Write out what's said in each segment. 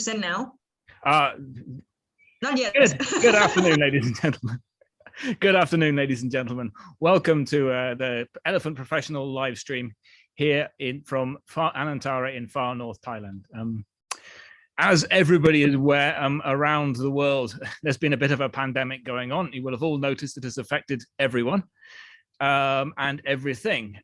Send now? Not yet. Good afternoon, ladies and gentlemen. Good afternoon, ladies and gentlemen. Welcome to the Elephant Professional live stream here from Anantara in far north Thailand. As everybody is aware, around the world, there's been a bit of a pandemic going on. You will have all noticed it has affected everyone and everything.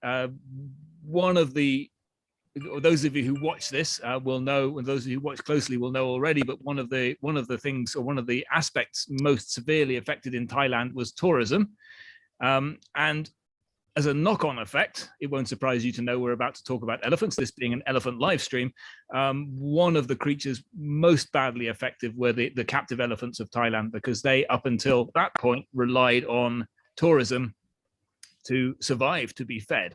Those of you who watch this will know, and those of you who watch closely will know already, but one of the things, or one of the aspects most severely affected in Thailand was tourism. And as a knock-on effect, it won't surprise you to know we're about to talk about elephants, this being an elephant live stream. One of the creatures most badly affected were the captive elephants of Thailand, because they, up until that point, relied on tourism to survive, to be fed.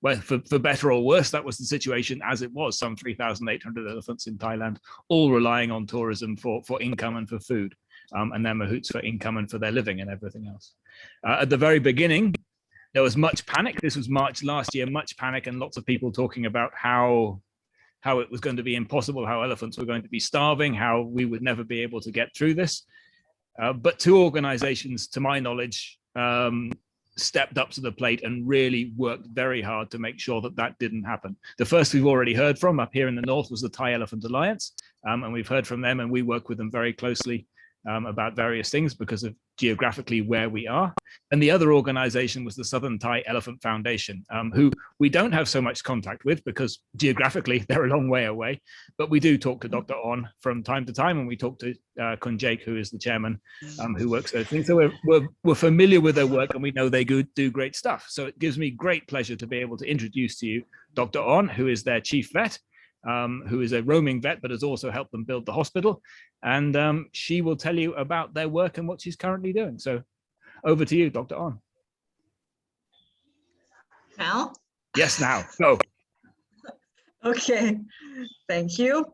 Well, for better or worse, that was the situation as it was. Some 3,800 elephants in Thailand, all relying on tourism for income and for food, and their mahouts for income and for their living and everything else. At the very beginning, there was much panic. This was March last year, much panic, and lots of people talking about how it was going to be impossible, how elephants were going to be starving, how we would never be able to get through this. But two organizations, to my knowledge, stepped up to the plate and really worked very hard to make sure that didn't happen. The first we've already heard from up here in the north was the Thai Elephant Alliance, and we've heard from them, and we work with them very closely about various things because of geographically where we are. And the other organization was the Southern Thai Elephant Foundation, who we don't have so much contact with because geographically they're a long way away, but we do talk to Dr. Aon from time to time, and we talk to Kun Jake, who is the chairman, who works those things. So we're familiar with their work, and we know they do great stuff. So it gives me great pleasure to be able to introduce to you Dr. Aon, who is their chief vet, who is a roaming vet, but has also helped them build the hospital. And she will tell you about their work and what she's currently doing. So over to you, Dr. Aon. Now? Yes, now, go. Okay, thank you.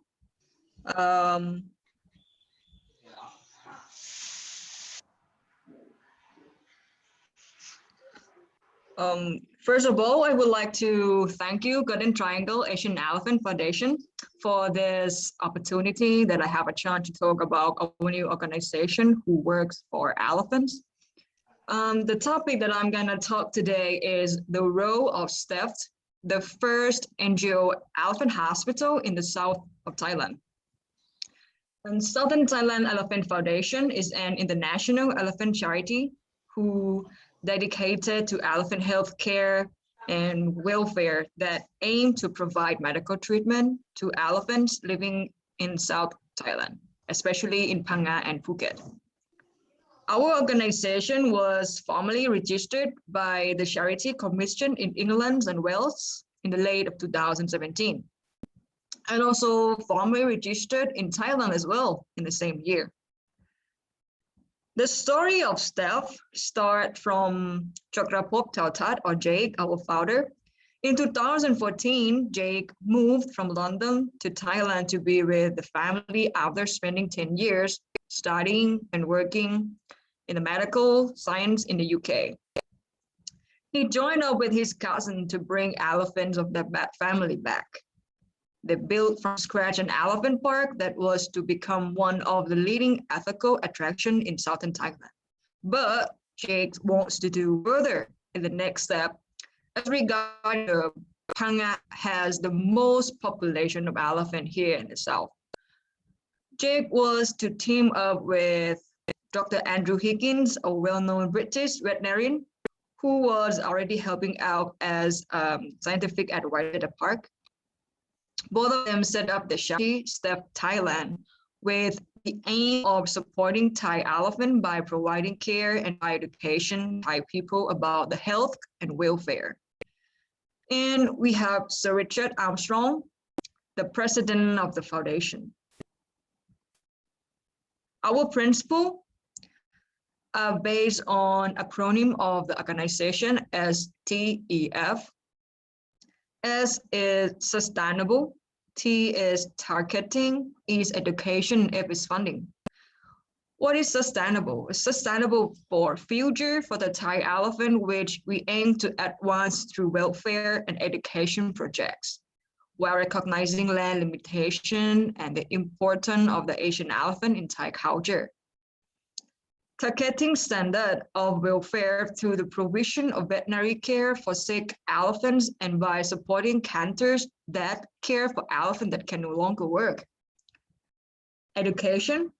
First of all, I would like to thank you, Golden Triangle Asian Elephant Foundation, for this opportunity that I have a chance to talk about our new organization who works for elephants. The topic that I'm gonna talk today is the role of STEF, the first NGO elephant hospital in the south of Thailand. And Southern Thailand Elephant Foundation is an international elephant charity who dedicated to elephant health care and welfare that aim to provide medical treatment to elephants living in South Thailand, especially in Phang Nga and Phuket. Our organization was formally registered by the Charity Commission in England and Wales in the late of 2017, and also formally registered in Thailand as well in the same year. The story of STEF starts from Chakrapop Tautat, or Jake, our founder. In 2014, Jake moved from London to Thailand to be with the family after spending 10 years studying and working in the medical science in the UK. He joined up with his cousin to bring elephants of the family back. They built from scratch an elephant park that was to become one of the leading ethical attractions in southern Thailand. But Jake wants to do further in the next step. As regards Phang Nga has the most population of elephant here in the south. Jake was to team up with Dr. Andrew Higgins, a well-known British veterinarian, who was already helping out as scientific advisor at the park. Both of them set up the charity STEF Thailand with the aim of supporting Thai elephant by providing care and by education Thai people about the health and welfare. And we have Sir Richard Armstrong, the president of the foundation. Our principles are based on acronym of the organization as STEF. S is sustainable, T is targeting, E is education, F is funding. What is sustainable? It's sustainable for future for the Thai elephant, which we aim to advance through welfare and education projects. while recognizing land limitation and the importance of the Asian elephant in Thai culture. Targeting standard of welfare through the provision of veterinary care for sick elephants and by supporting cantors that care for elephants that can no longer work. Education,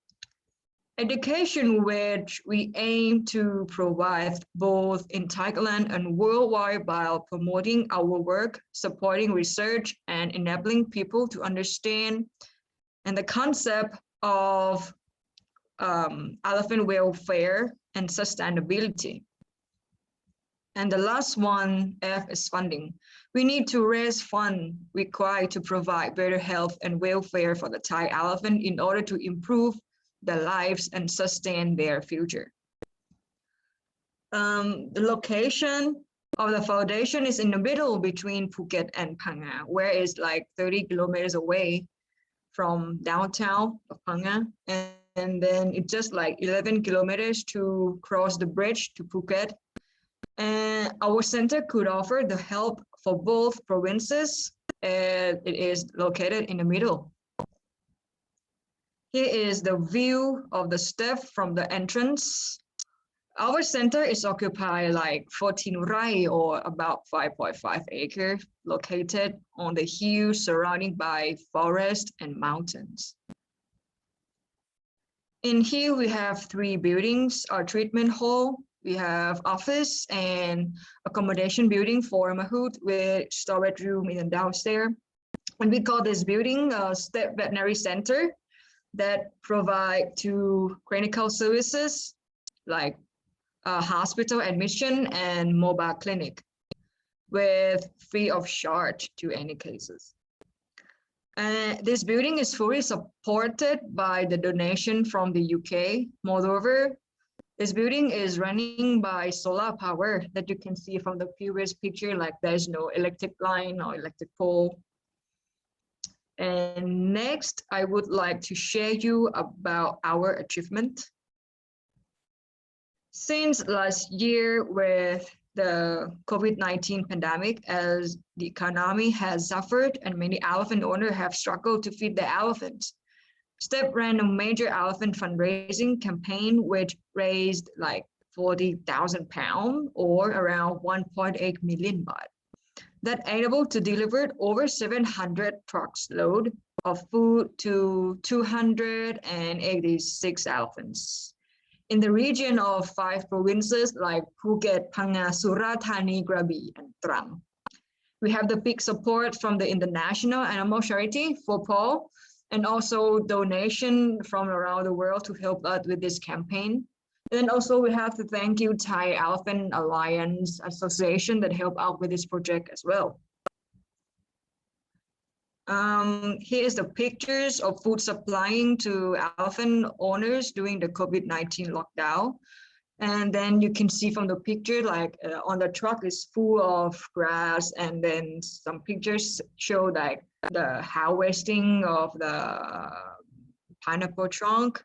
which we aim to provide both in Thailand and worldwide by promoting our work, supporting research, and enabling people to understand and the concept of elephant welfare and sustainability. And the last one, F, is funding. We need to raise funds required to provide better health and welfare for the Thai elephant in order to improve their lives and sustain their future. The location of the foundation is in the middle between Phuket and Phang Nga, where it's like 30 kilometers away from downtown of Phang Nga. And then it's just like 11 kilometers to cross the bridge to Phuket. And our center could offer the help for both provinces, and it is located in the middle. Here is the view of the STEF from the entrance. Our center is occupied like 14 rai or about 5.5 acres, located on the hill surrounded by forest and mountains. In here we have 3 buildings, our treatment hall, we have office and accommodation building for Mahout with storage room in the downstairs. And we call this building a STEF Veterinary Center that provide to clinical services like hospital admission and mobile clinic with free of charge to any cases. This building is fully supported by the donation from the UK. Moreover, this building is running by solar power that you can see from the previous picture, like there's no electric line or electric pole. And next, I would like to share you about our achievement. Since last year with the COVID-19 pandemic, as the economy has suffered and many elephant owners have struggled to feed their elephants, STEF ran a major elephant fundraising campaign which raised like 40,000 pounds or around 1.8 million baht. That able to deliver over 700 trucks load of food to 286 elephants in the region of 5 provinces like Phuket, Phang Nga, Surat Thani, Krabi, and Trang. We have the big support from the international animal charity for Paul, and also donation from around the world to help us with this campaign. And also we have to thank you Thai Elephant Alliance Association that helped out with this project as well. Here is the pictures of food supplying to elephant owners during the COVID-19 lockdown. And then you can see from the picture, like on the truck is full of grass, and then some pictures show like the harvesting of the pineapple trunk.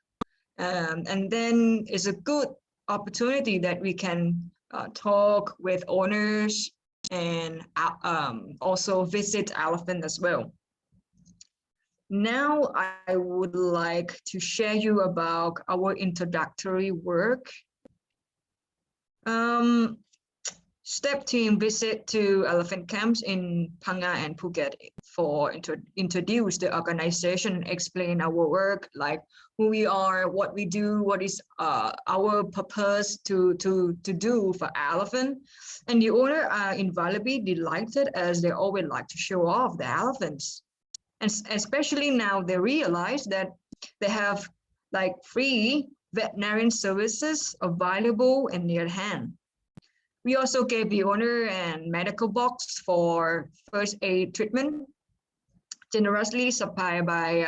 And then it's a good opportunity that we can talk with owners and also visit elephant as well. Now I would like to share you about our introductory work. STEP team visit to elephant camps in Phang Nga and Phuket for introduce the organization, explain our work, like who we are, what we do, what is our purpose to do for elephant. And the owner are invariably delighted as they always like to show off the elephants. And especially now they realize that they have like free veterinary services available and near hand. We also gave the owner a medical box for first aid treatment, generously supplied by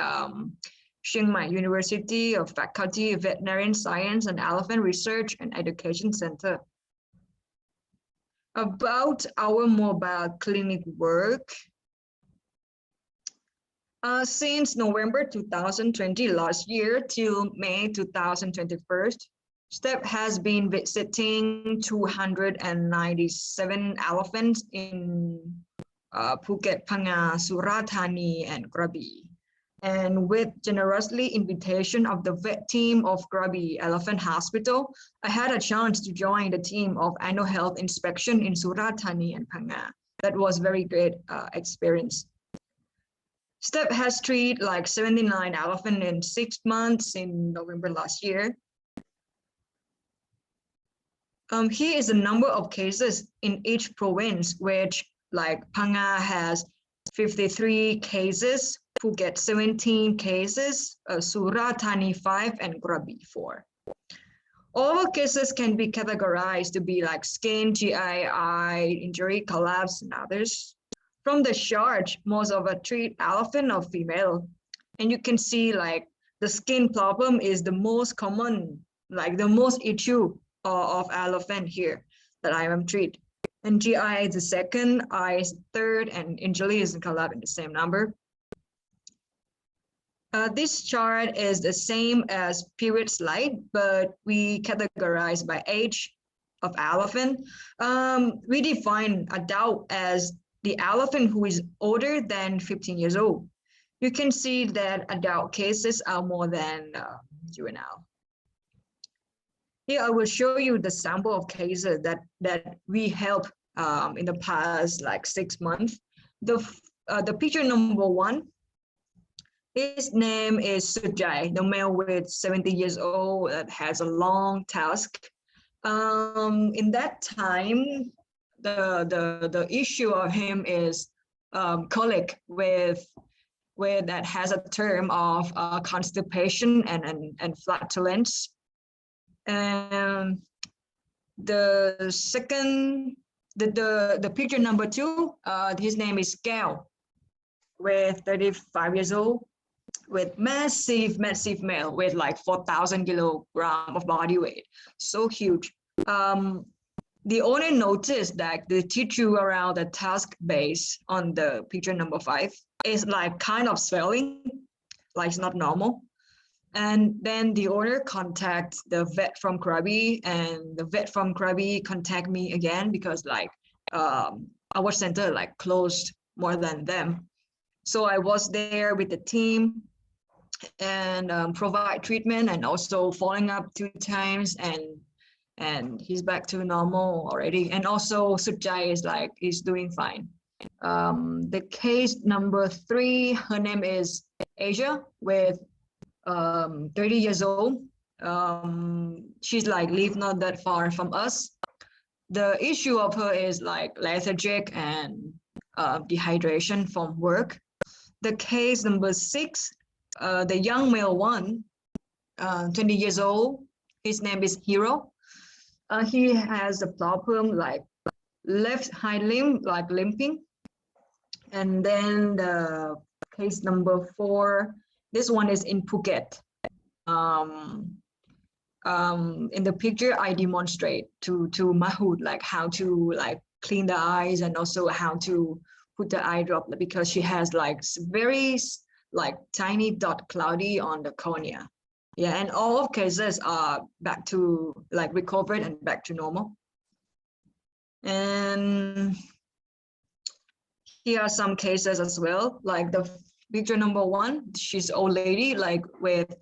Chiang Mai University of Faculty of Veterinary Science and Elephant Research and Education Center. About our mobile clinic work, since November 2020 last year till May 2021, STEP has been visiting 297 elephants in Phuket, Phang, Surat Thani, and Krabi. And with generously invitation of the vet team of Krabi Elephant Hospital, I had a chance to join the team of annual health inspection in Surat Thani and Phang. That was very great experience. STEF has treated like 79 elephants in 6 months in November last year. Here is the number of cases in each province, which like Phang has 53 cases, Phuket 17 cases, Surat Thani 5, and Krabi 4. All cases can be categorized to be like skin, GI, eye injury, collapse, and others. From the chart, most of a treat elephant are female, and you can see like the skin problem is the most common, like the most issue of elephant here that I am treat. And GI is the second, eye is third, and injury is collapse in the same number. This chart is the same as previous slide, but we categorize by age of elephant. We define adult as the elephant who is older than 15 years old. You can see that adult cases are more than juvenile. Here I will show you the sample of cases that we helped in the past like 6 months. The picture number 1, his name is Sujai, the male with 70 years old that has a long tusk. In that time, the issue of him is colic with that has a term of constipation and flatulence. And the second, the picture number 2, his name is Gal, with 35 years old, with massive male with like 4,000 kilograms of body weight, so huge. The owner noticed that the tissue around the tusk base on the picture number 5 is like kind of swelling, like it's not normal. And then the owner contacts the vet from Krabi, and the vet from Krabi contact me again because like our center like closed more than them. So I was there with the team and provide treatment and also following up 2 times, and he's back to normal already. And also Sujai is doing fine. The case number 3, her name is Asia with 30 years old. She's like live not that far from us. The issue of her is like lethargic and dehydration from work. The case number 6, the young male one, 20 years old, his name is Hero. He has a problem like left hind limb, like limping. And then the case number 4, this one is in Phuket. In the picture, I demonstrate to Mahood like how to like clean the eyes and also how to put the eye drop, because she has like very like tiny dot cloudy on the cornea. Yeah, and all of cases are back to like recovered and back to normal. And here are some cases as well, like the picture number 1, she's old lady like with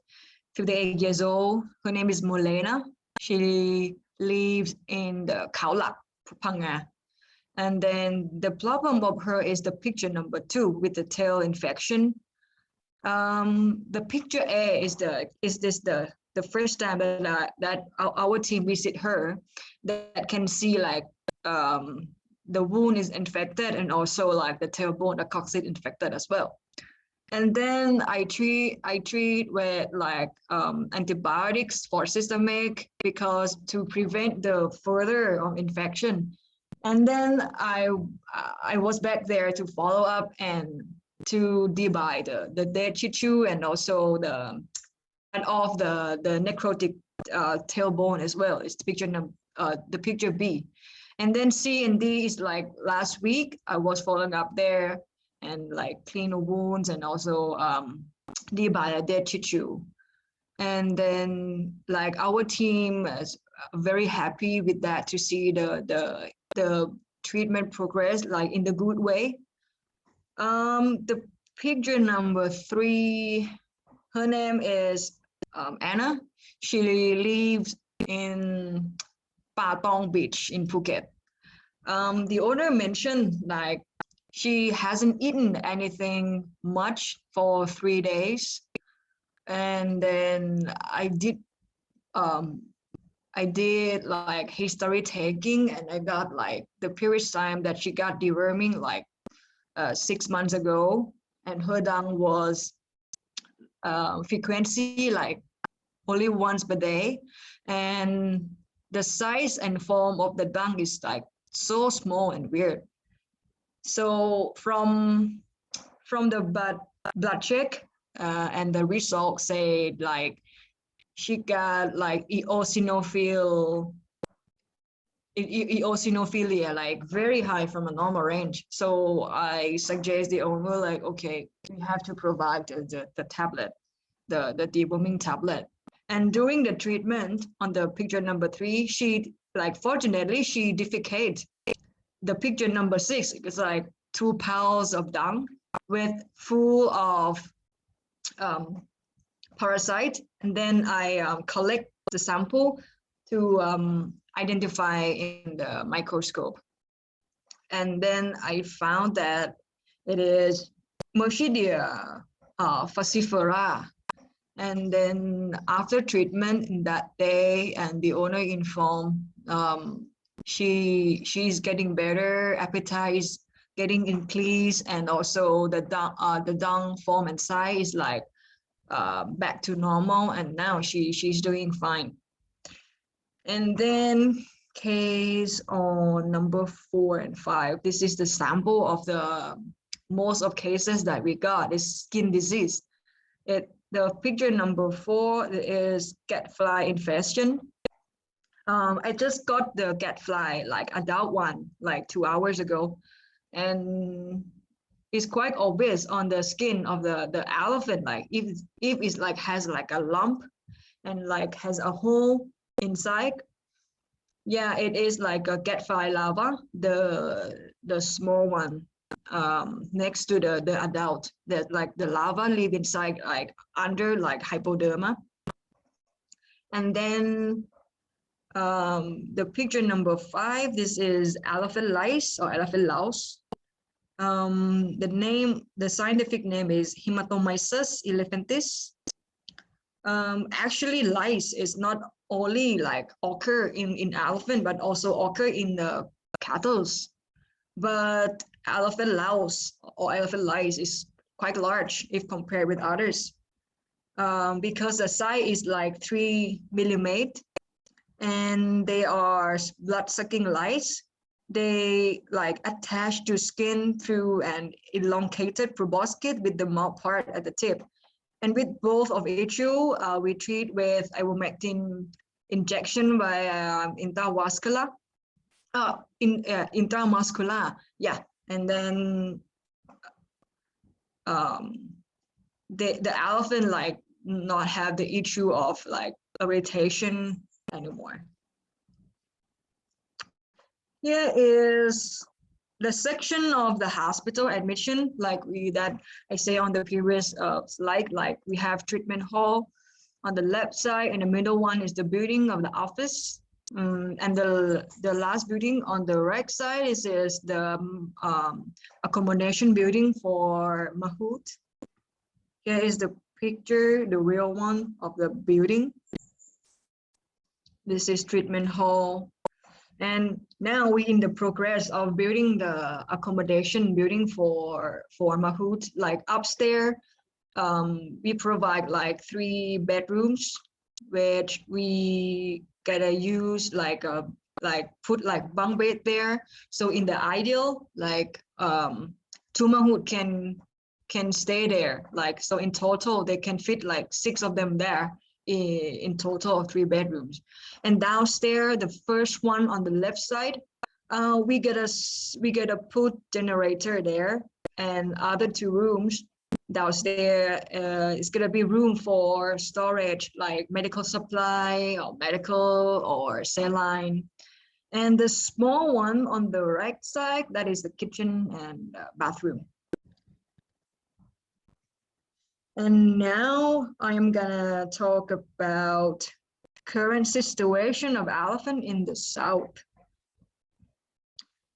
58 years old. Her name is Molena. She lives in the Khao Lak, Phang. And then the problem of her is the picture number 2 with the tail infection. The picture A is the first time that our team visit her, that can see like the wound is infected and also like the tailbone, the coccyx infected as well. And then I treat with like antibiotics for systemic, because to prevent the further infection. And then I was back there to follow up and to debuy the dead tissue and also the necrotic tailbone as well. It's the picture B. And then C and D is like last week I was following up there and like clean the wounds and also debuy a dead tissue. And then like our team is very happy with that, to see the treatment progress like in the good way. The picture number 3, her name is Anna. She lives in Patong Beach in Phuket. The owner mentioned like she hasn't eaten anything much for 3 days, and then I did like history taking, and I got like the period time that she got deworming like 6 months ago, and her dung was frequency like only once per day, and the size and form of the dung is like so small and weird. So from the blood check and the results say like she got like eosinophilia like very high from a normal range. So I suggest the owner like, okay, we have to provide the tablet, the deworming tablet. And during the treatment on the picture number 3, she like fortunately she defecate. The picture number 6 is like 2 pounds of dung with full of parasite, and then I collect the sample to identify in the microscope, and then I found that it is Merchidia falcifera. And then after treatment in that day, and the owner informed she's getting better, appetite is getting increased, and also the dung form and size is like back to normal, and now she's doing fine. And then case on number 4 and 5. This is the sample of the most of cases that we got is skin disease. The picture number 4 is cat fly infestation. I just got the cat fly, like adult one, like 2 hours ago, and it's quite obvious on the skin of the elephant. Like if it's like has like a lump and like has a hole inside, yeah, it is like a cat fly larva, the small one next to the adult, that like the larva live inside like under like hypoderma. And then the picture number 5, this is elephant lice or elephant louse. The scientific name is Hematomyces elephantis. Actually, lice is not only like occur in elephant, but also occur in the cattle. But elephant louse or elephant lice is quite large if compared with others, because the size is like 3 millimeter, and they are blood-sucking lice. They like attach to skin through an elongated proboscis with the mouth part at the tip. And with both of issue, we treat with ivermectin injection by intravascular, intramuscular, yeah. And then the elephant like not have the issue of like irritation anymore. Here is the section of the hospital admission, like that I say on the previous slide. Like we have treatment hall on the left side, and the middle one is the building of the office. And the last building on the right side is the accommodation building for mahout. Here is the picture, the real one of the building. This is treatment hall. And now we're in the progress of building the accommodation building for mahout. Like upstairs, we provide like 3 bedrooms, which we gotta use like put like bunk bed there. So in the ideal, like 2 mahout can stay there. Like so in total they can fit like 6 of them there. In total of 3 bedrooms. And downstairs, the first one on the left side, we gotta put generator there, and other 2 rooms downstairs is gonna be room for storage like medical supply or medical or saline. And the small one on the right side, that is the kitchen and bathroom. And now I am gonna talk about current situation of elephant in the South.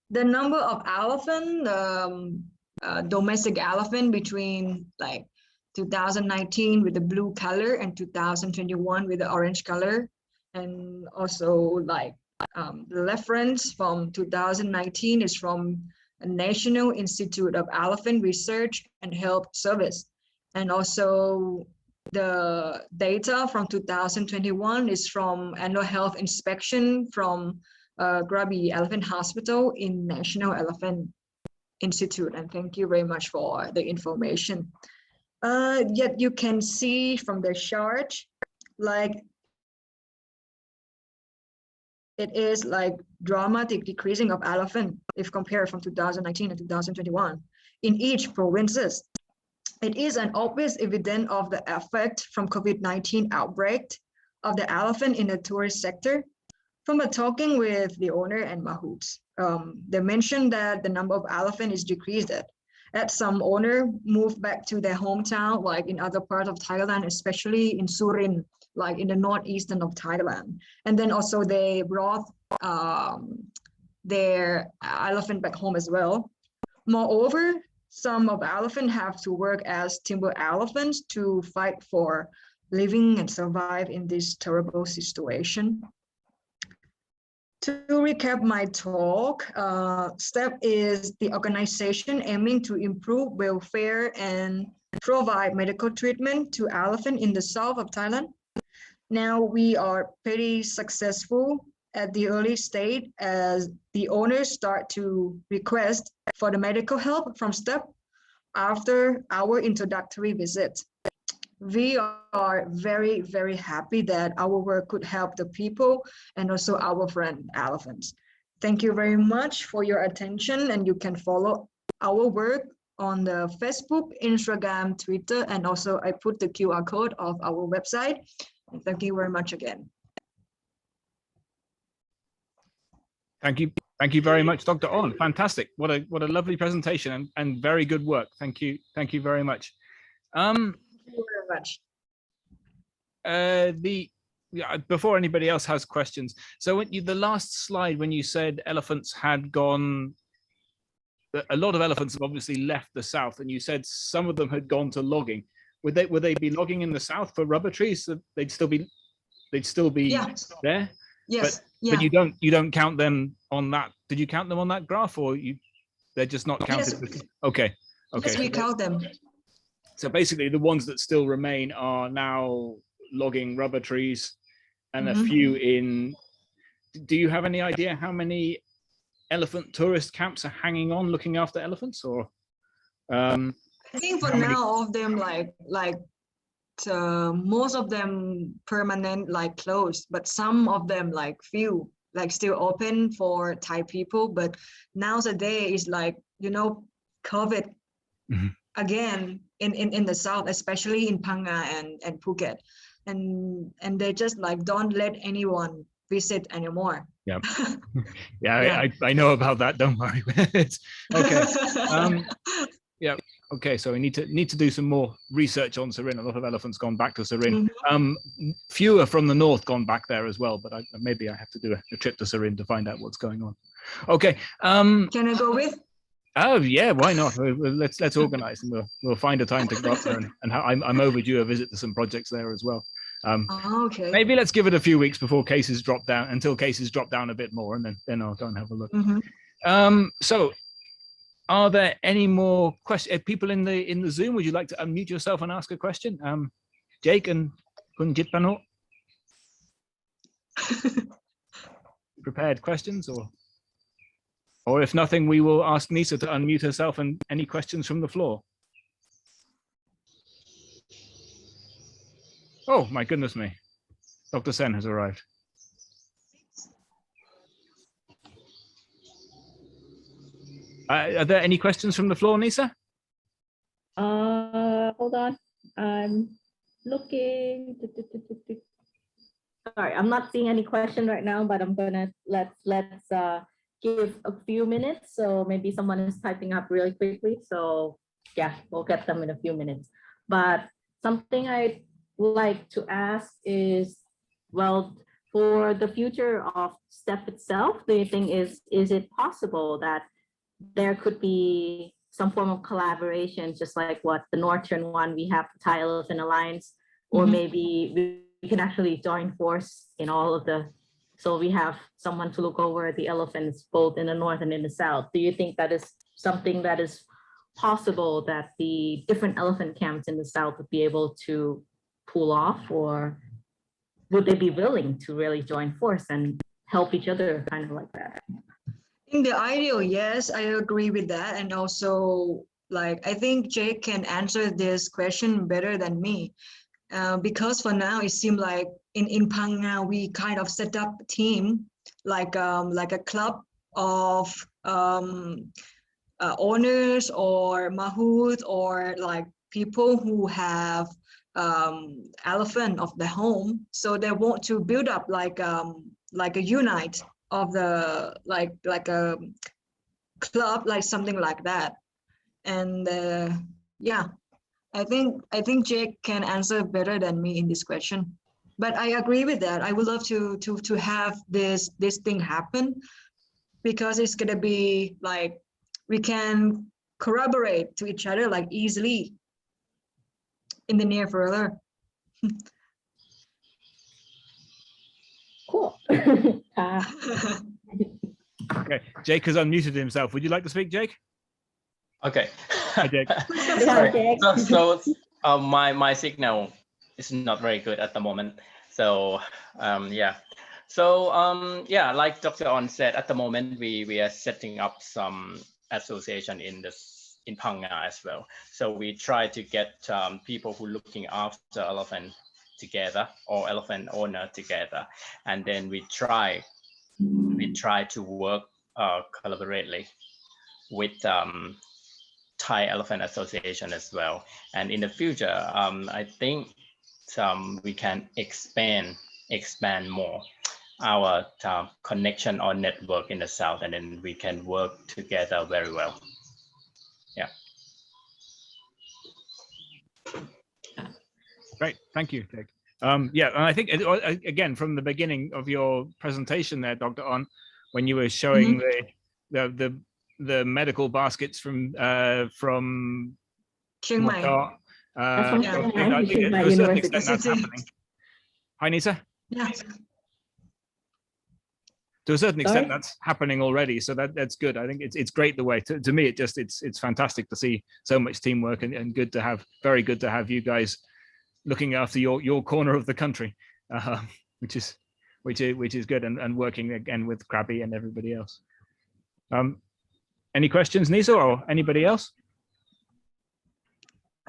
The number of elephant, domestic elephant between like 2019 with the blue color and 2021 with the orange color, and also like the reference from 2019 is from a National Institute of Elephant Research and Health Service, and also the data from 2021 is from annual health inspection from Krabi Elephant Hospital in National Elephant Institute. And thank you very much for the information. Yet you can see from the chart, like it is like dramatic decreasing of elephant if compared from 2019 and 2021 in each provinces. It is an obvious evidence of the effect from COVID-19 outbreak of the elephant in the tourist sector. From talking with the owner and mahouts, they mentioned that the number of elephant is decreased as some owner moved back to their hometown, like in other parts of Thailand, especially in Surin, like in the northeastern of Thailand. And then also they brought their elephant back home as well. Moreover, some of the elephants have to work as timber elephants to fight for living and survive in this terrible situation. To recap my talk, STEF is the organization aiming to improve welfare and provide medical treatment to elephants in the south of Thailand. Now we are pretty successful at the early stage as the owners start to request for the medical help from STEF after our introductory visit. We are very, very happy that our work could help the people and also our friend elephants. Thank you very much for your attention, and you can follow our work on the Facebook, Instagram, Twitter, and also I put the QR code of our website. And thank you very much again. Thank you. Thank you very much, Dr. Aon. Fantastic. What a lovely presentation and very good work. Thank you. Thank you very much. Thank you very much. Before anybody else has questions, so the last slide when you said elephants had gone, a lot of elephants have obviously left the south, and you said some of them had gone to logging. Would they be logging in the south for rubber trees? So they'd still be Yeah. there. Yes. But you don't count them on that. Did you count them on that graph, or they're just not counted? Yes. Okay. Yes, we count them. So basically, the ones that still remain are now logging rubber trees, and a few in. Do you have any idea how many elephant tourist camps are hanging on looking after elephants, or? I think for now, all of them most of them permanent, like closed, but some of them like few like still open for Thai people. But nowadays is like, you know, COVID again in the south, especially in Phang Nga and Phuket, and they just like don't let anyone visit anymore. Yeah. Yeah. I know about that, don't worry. Okay. Yeah. Okay, so we need to do some more research on Surin. A lot of elephants gone back to Surin. Fewer from the north gone back there as well, but maybe I have to do a trip to Surin to find out what's going on. Okay. Can I go with? Oh yeah, why not? Let's organize, and we'll find a time to go up there. And I'm overdue a visit to some projects there as well. Okay. Maybe let's give it a few weeks before cases drop down, until cases drop down a bit more, and then I'll go and have a look. So. Are there any more questions? People in the Zoom, would you like to unmute yourself and ask a question? Jake and Kunjit Pano? Prepared questions, or if nothing, we will ask Nisa to unmute herself, and any questions from the floor. Oh my goodness me, Dr. Sen has arrived. Are there any questions from the floor, Nisa? Hold on. I'm looking. Sorry, I'm not seeing any question right now, but I'm gonna let's give a few minutes. So maybe someone is typing up really quickly. So yeah, we'll get them in a few minutes. But something I'd like to ask is, well, for the future of STEF itself, do you think is it possible that there could be some form of collaboration, just like what the Northern one, we have the Thai Elephant Alliance, or maybe we can actually join force in all of the, so we have someone to look over the elephants both in the north and in the south. Do you think that is something that is possible, that the different elephant camps in the south would be able to pull off, or would they be willing to really join force and help each other kind of like that? In the ideal, yes, I agree with that. And also, like, I think Jake can answer this question better than me. Because for now, it seems like in Phang Nga, we kind of set up a team, like a club of owners or mahout, or like people who have elephant of the home. So they want to build up like a unite of the like a club, like something like that. And yeah, I think Jake can answer better than me in this question. But I agree with that. I would love to have this thing happen, because it's gonna be like we can corroborate to each other like easily in the near further. Cool. Okay, Jake has unmuted himself. Would you like to speak, Jake? Okay. Hi, Jake. Sorry. So my signal is not very good at the moment. So yeah. So yeah, like Dr. On said, at the moment we are setting up some association in Phang Nga as well. So we try to get people who looking after elephant together, or elephant owner together, and then we try to work collaboratively with Thai Elephant Association as well. And in the future, I think we can expand more our connection or network in the south, and then we can work together very well. Yeah. Great, thank you, Jake. Yeah, and I think again from the beginning of your presentation there, Dr. On, when you were showing the medical baskets from Chiang Mai. I think to a certain extent that's happening. Hi, Nisa. Yeah. To a certain extent, that's happening already, so that's good. I think it's great the way. To me, it's fantastic to see so much teamwork, and good to have, very good to have you guys looking after your corner of the country, which is good, and working again with Krabi and everybody else. Any questions, Nisa, or anybody else?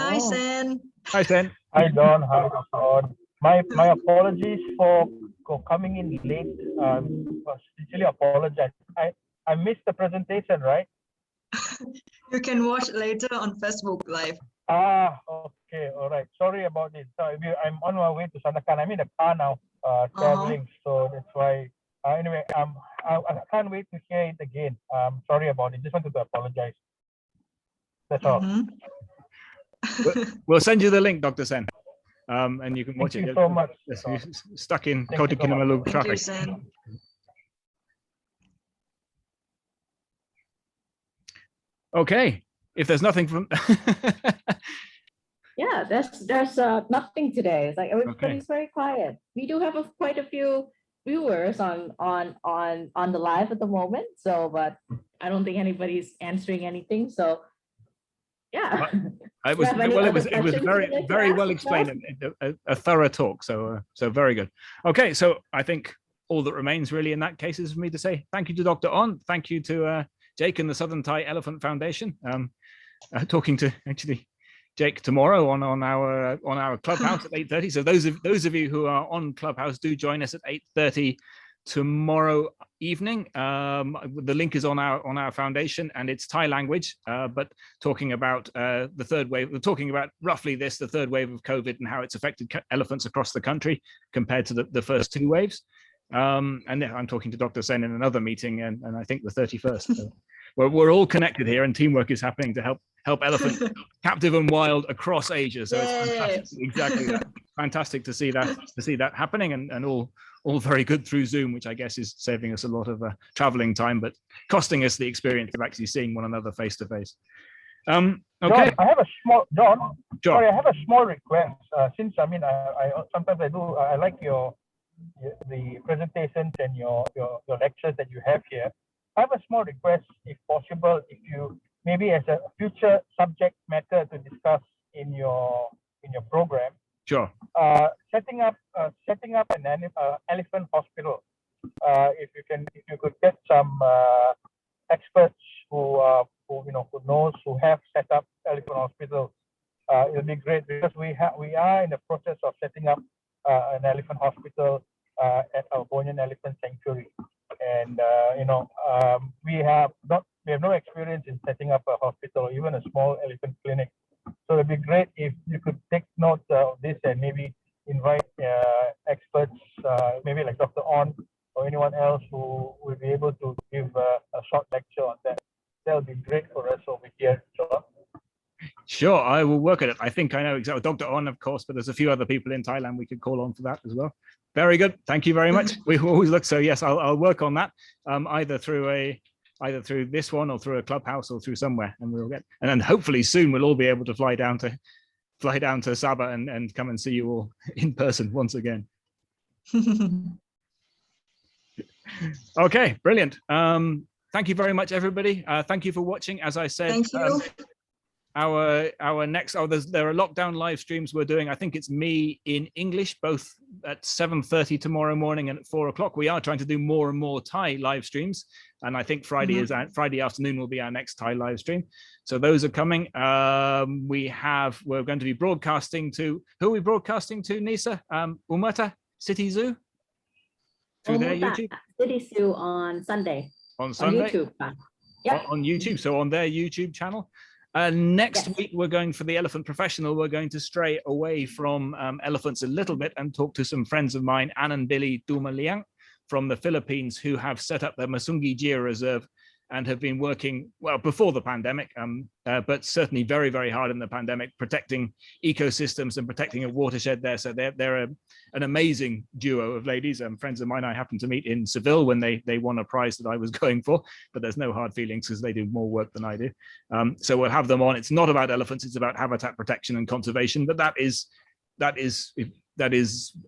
Hi, Sen. Hi, Sen. Hi, Don. Hi, Dr. On. My apologies for coming in late. Sincerely apologize. I missed the presentation, right? You can watch later on Facebook Live. Ah, okay, all right. Sorry about this. So I'm on my way to Sandakan. I'm in the car now, traveling. So that's why. Anyway, I can't wait to hear it again. Sorry about it. Just wanted to apologize. That's all. We'll send you the link, Dr. Sen, and you can watch it. Thank you so much. Stuck in Kota Kinabalu traffic. Thank you, Sen. Okay, if there's nothing from Yeah, there's nothing today. It's like everybody's very quiet. We do have quite a few viewers on the live at the moment, so but I don't think anybody's answering anything. So yeah, it was very well explained, a thorough talk. So very good. Okay, so I think all that remains really in that case is for me to say thank you to Dr. On, thank you to Jake and the Southern Thai Elephant Foundation. Talking to actually Jake tomorrow on our Clubhouse at 8:30. So those of you who are on Clubhouse, do join us at 8:30 tomorrow evening. The link is on our foundation, and it's Thai language, but talking about the third wave. We're talking about roughly the third wave of COVID and how it's affected elephants across the country compared to the first two waves. And I'm talking to Dr. Sen in another meeting, and I think the 31st. So we're all connected here, and teamwork is happening to help elephants captive and wild across Asia. So it's fantastic. Exactly that. Fantastic to see that happening, and all very good through Zoom, which I guess is saving us a lot of traveling time, but costing us the experience of actually seeing one another face to face. Okay. John, I have a small Sure. Sorry, I have a small request. Since I sometimes I like the presentations and your lectures that you have here. I have a small request, if possible, if you maybe as a future subject matter to discuss in your program. Sure. Setting up an elephant hospital. If you could get some experts who have set up elephant hospitals, it'll be great, because we are in the process of setting up an elephant hospital at our Bornean Elephant Sanctuary, and we have no experience in setting up a hospital or even a small elephant clinic. So it'd be great if you could take note of this and maybe invite experts, maybe like Dr. Aon or anyone else who will be able to give a short lecture on that. That would be great for us over here, John. Sure, I will work at it. I think I know exactly. Dr. Aon, of course, but there's a few other people in Thailand we could call on for that as well. Very good. Thank you very much. We always look. So yes, I'll work on that, either through this one or through a clubhouse or through somewhere, and and then hopefully soon we'll all be able to fly down to Sabah and come and see you all in person once again. Okay, brilliant. Thank you very much, everybody. Thank you for watching. As I said, Thank you. Our next, there are lockdown live streams we're doing. I think it's me in English, both at 7:30 tomorrow morning and at 4 o'clock. We are trying to do more and more Thai live streams, and I think Friday afternoon will be our next Thai live stream. So those are coming. We're going to be broadcasting to, who are we broadcasting to, Nisa? Umata City Zoo through their YouTube. City Zoo on Sunday. On Sunday. On YouTube. Yeah. On YouTube. So on their YouTube channel. Next week, we're going for the Elephant Professional. We're going to stray away from elephants a little bit and talk to some friends of mine, Ann and Billy Dumaliang from the Philippines, who have set up the Masungi Deer Reserve and have been working, well, before the pandemic, but certainly very, very hard in the pandemic, protecting ecosystems and protecting a watershed there. So they're an amazing duo of ladies, friends of mine I happened to meet in Seville when they won a prize that I was going for, but there's no hard feelings because they do more work than I do. So we'll have them on. It's not about elephants, it's about habitat protection and conservation, but that is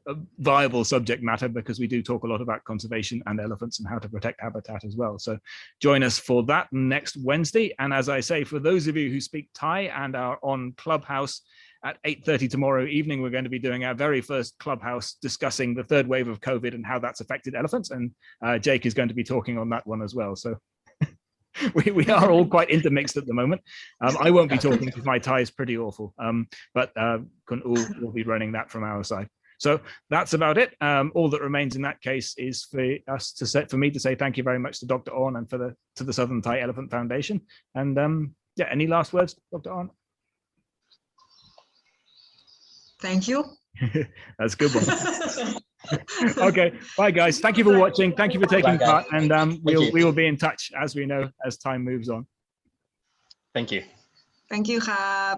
a viable subject matter because we do talk a lot about conservation and elephants and how to protect habitat as well. So join us for that next Wednesday. And as I say, for those of you who speak Thai and are on Clubhouse at 8:30 tomorrow evening, we're going to be doing our very first Clubhouse discussing the third wave of COVID and how that's affected elephants. And Jake is going to be talking on that one as well. So we are all quite intermixed at the moment. I won't be talking because my Thai is pretty awful, but Kun U will be running that from our side. So that's about it. All that remains in that case is for me to say thank you very much to Dr. Aon and to the Southern Thai Elephant Foundation. And yeah, any last words, Dr. Aon? Thank you. That's a good one. Okay, bye guys. Thank you for watching. Thank you for taking part, and we will be in touch as we know as time moves on. Thank you. Thank you, Khab.